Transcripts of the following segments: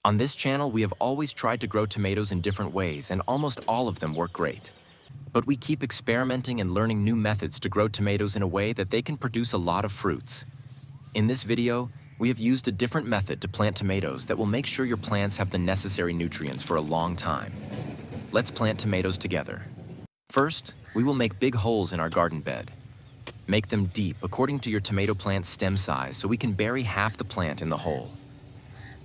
On this channel, we have always tried to grow tomatoes in different ways, and almost all of them work great. But we keep experimenting and learning new methods to grow tomatoes in a way that they can produce a lot of fruits. In this video, we have used a different method to plant tomatoes that will make sure your plants have the necessary nutrients for a long time. Let's plant tomatoes together. First, we will make big holes in our garden bed. Make them deep according to your tomato plant's stem size so we can bury half the plant in the hole.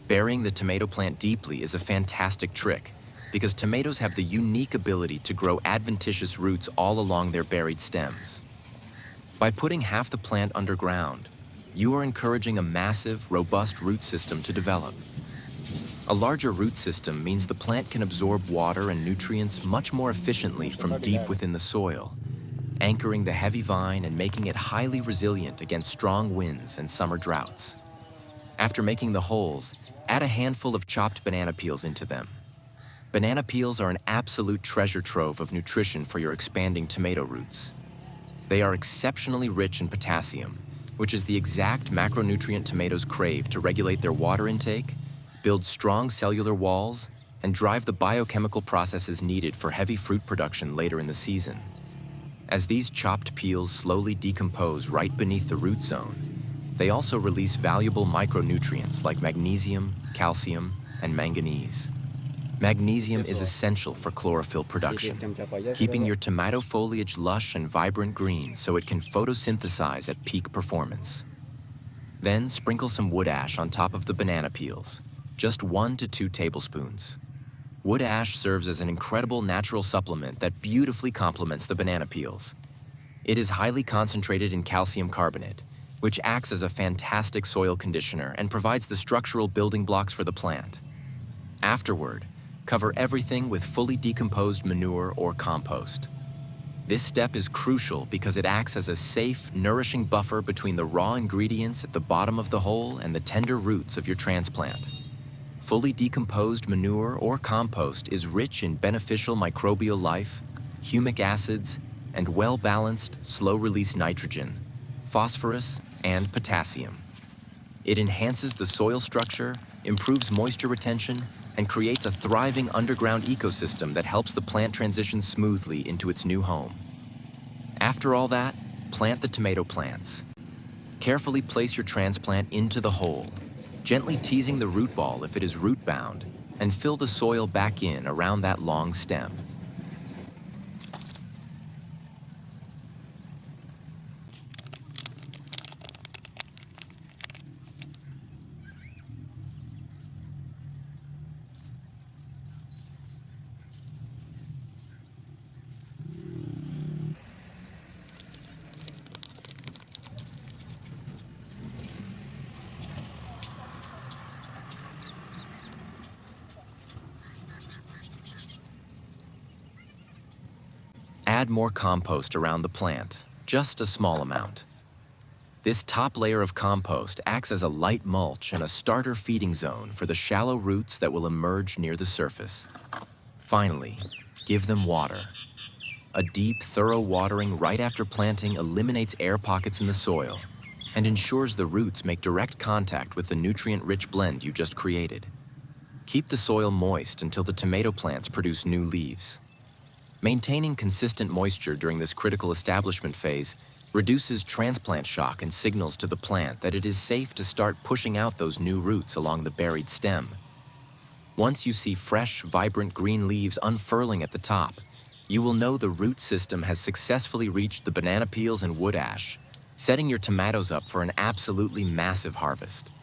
Burying the tomato plant deeply is a fantastic trick because tomatoes have the unique ability to grow adventitious roots all along their buried stems. By putting half the plant underground, you are encouraging a massive, robust root system to develop. A larger root system means the plant can absorb water and nutrients much more efficiently from deep within the soil, anchoring the heavy vine and making it highly resilient against strong winds and summer droughts. After making the holes, add a handful of chopped banana peels into them. Banana peels are an absolute treasure trove of nutrition for your expanding tomato roots. They are exceptionally rich in potassium, which is the exact macronutrient tomatoes crave to regulate their water intake, build strong cellular walls, and drive the biochemical processes needed for heavy fruit production later in the season. As these chopped peels slowly decompose right beneath the root zone, they also release valuable micronutrients like magnesium, calcium, and manganese. Magnesium is essential for chlorophyll production, keeping your tomato foliage lush and vibrant green so it can photosynthesize at peak performance. Then sprinkle some wood ash on top of the banana peels, just 1 to 2 tablespoons. Wood ash serves as an incredible natural supplement that beautifully complements the banana peels. It is highly concentrated in calcium carbonate, which acts as a fantastic soil conditioner and provides the structural building blocks for the plant. Afterward, cover everything with fully decomposed manure or compost. This step is crucial because it acts as a safe, nourishing buffer between the raw ingredients at the bottom of the hole and the tender roots of your transplant. Fully decomposed manure or compost is rich in beneficial microbial life, humic acids, and well-balanced, slow-release nitrogen, phosphorus, and potassium. It enhances the soil structure, improves moisture retention, and creates a thriving underground ecosystem that helps the plant transition smoothly into its new home. After all that, plant the tomato plants. Carefully place your transplant into the hole, gently teasing the root ball if it is root-bound, and fill the soil back in around that long stem. Add more compost around the plant, just a small amount. This top layer of compost acts as a light mulch and a starter feeding zone for the shallow roots that will emerge near the surface. Finally, give them water. A deep, thorough watering right after planting eliminates air pockets in the soil and ensures the roots make direct contact with the nutrient-rich blend you just created. Keep the soil moist until the tomato plants produce new leaves. Maintaining consistent moisture during this critical establishment phase reduces transplant shock and signals to the plant that it is safe to start pushing out those new roots along the buried stem. Once you see fresh, vibrant green leaves unfurling at the top, you will know the root system has successfully reached the banana peels and wood ash, setting your tomatoes up for an absolutely massive harvest.